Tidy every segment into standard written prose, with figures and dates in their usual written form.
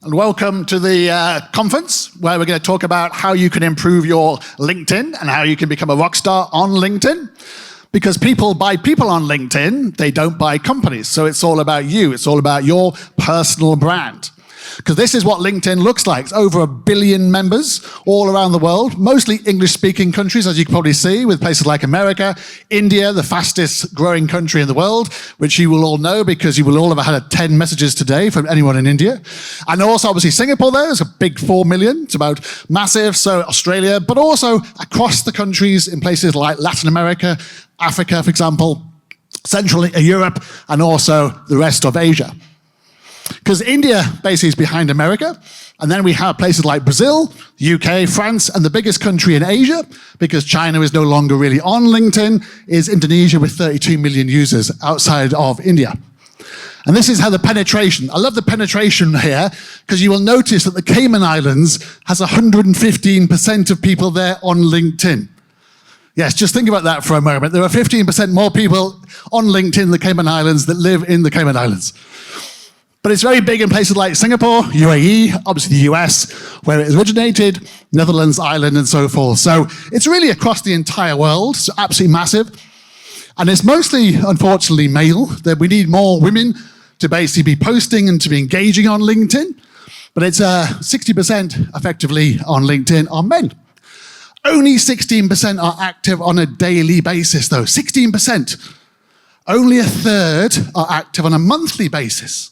And welcome to the conference where we're going to talk about how you can improve your LinkedIn and how you can become a rock star on LinkedIn. Because people buy people on LinkedIn, they don't buy companies. So it's all about you. It's all about your personal brand. Because this is what LinkedIn looks like. It's over 1 billion members all around the world, mostly English-speaking countries, as you can probably see, with places like America, India, the fastest growing country in the world, which you will all know because you will all have had 10 messages today from anyone in India. And also, obviously, Singapore there is a big 4 million. It's about massive, so Australia, but also across the countries in places like Latin America, Africa, for example, Central Europe, and also the rest of Asia. Because India basically is behind America, and then we have places like Brazil, UK, France, and the biggest country in Asia, because China is no longer really on LinkedIn, is Indonesia with 32 million users outside of India. And this is how the penetration, I love the penetration here, because you will notice that the Cayman Islands has 115% of people there on LinkedIn. Yes, just think about that for a moment. There are 15% more people on LinkedIn in the Cayman Islands that live in the Cayman Islands. But it's very big in places like Singapore, UAE, obviously the US, where it originated, Netherlands, Ireland, and so forth. So it's really across the entire world. It's absolutely massive. And it's mostly, unfortunately, male. That we need more women to basically be posting and to be engaging on LinkedIn. But it's 60% effectively on LinkedIn are men. Only 16% are active on a daily basis, though. 16%. Only a third are active on a monthly basis.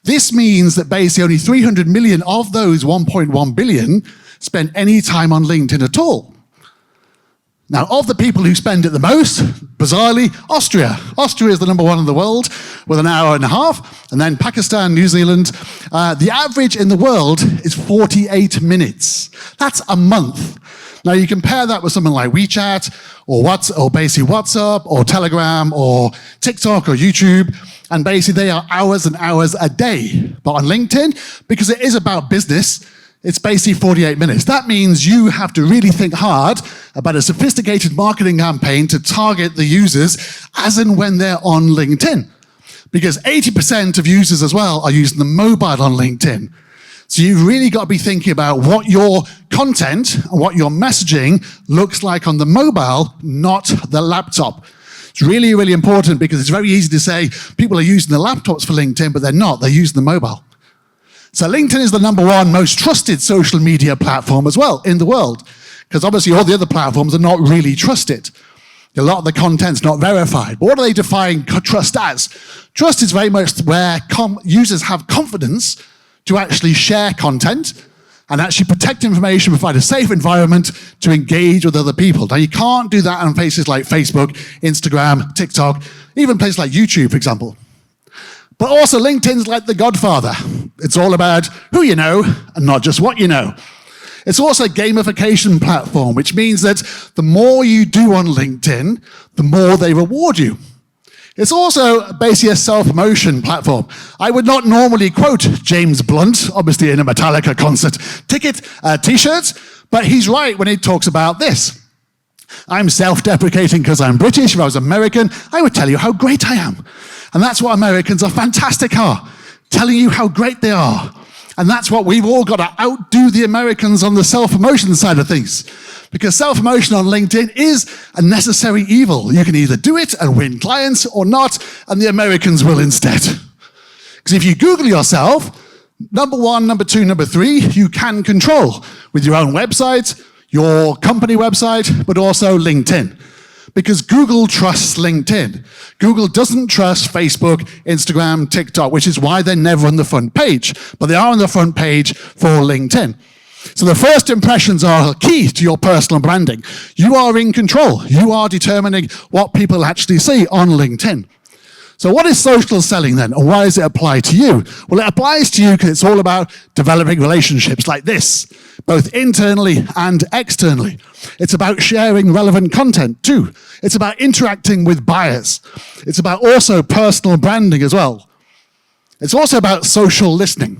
This means that basically only 300 million of those 1.1 billion spend any time on LinkedIn at all. Now, of the people who spend it the most, bizarrely, Austria. Austria is the #1 in the world with an hour and a half, and then Pakistan, New Zealand. The average in the world is 48 minutes. That's a month. Now, you compare that with something like WeChat, or basically WhatsApp, or Telegram, or TikTok, or YouTube, and basically they are hours and hours a day. But on LinkedIn, because it is about business, it's basically 48 minutes. That means you have to really think hard about a sophisticated marketing campaign to target the users as and when they're on LinkedIn. Because 80% of users as well are using the mobile on LinkedIn. So you've really got to be thinking about what your content and what your messaging looks like on the mobile, not the laptop. It's really, really important because it's very easy to say people are using the laptops for LinkedIn, but they're not. They're using the mobile. So LinkedIn is the #1 most trusted social media platform as well in the world, because obviously all the other platforms are not really trusted. A lot of the content's not verified. But what do they define trust as? Trust is very much where users have confidence to actually share content and actually protect information, provide a safe environment to engage with other people. Now, you can't do that on places like Facebook, Instagram, TikTok, even places like YouTube, for example. But also, LinkedIn's like the godfather. It's all about who you know and not just what you know. It's also a gamification platform, which means that the more you do on LinkedIn, the more they reward you. It's also basically a self-promotion platform. I would not normally quote James Blunt, obviously in a Metallica concert ticket, t-shirts, but he's right when he talks about this. I'm self-deprecating because I'm British. If I was American, I would tell you how great I am. And that's what Americans are fantastic are, telling you how great they are. And that's what we've all got to outdo the Americans on the self-promotion side of things. Because self-promotion on LinkedIn is a necessary evil. You can either do it and win clients or not, and the Americans will instead. Because if you Google yourself, #1, #2, #3, you can control with your own website, your company website, but also LinkedIn. Because Google trusts LinkedIn. Google doesn't trust Facebook, Instagram, TikTok, which is why they're never on the front page. But they are on the front page for LinkedIn. So the first impressions are key to your personal branding. You are in control. You are determining what people actually see on LinkedIn. So what is social selling then, and why does it apply to you? Well, it applies to you because it's all about developing relationships like this, both internally and externally. It's about sharing relevant content too. It's about interacting with buyers. It's about also personal branding as well. It's also about social listening.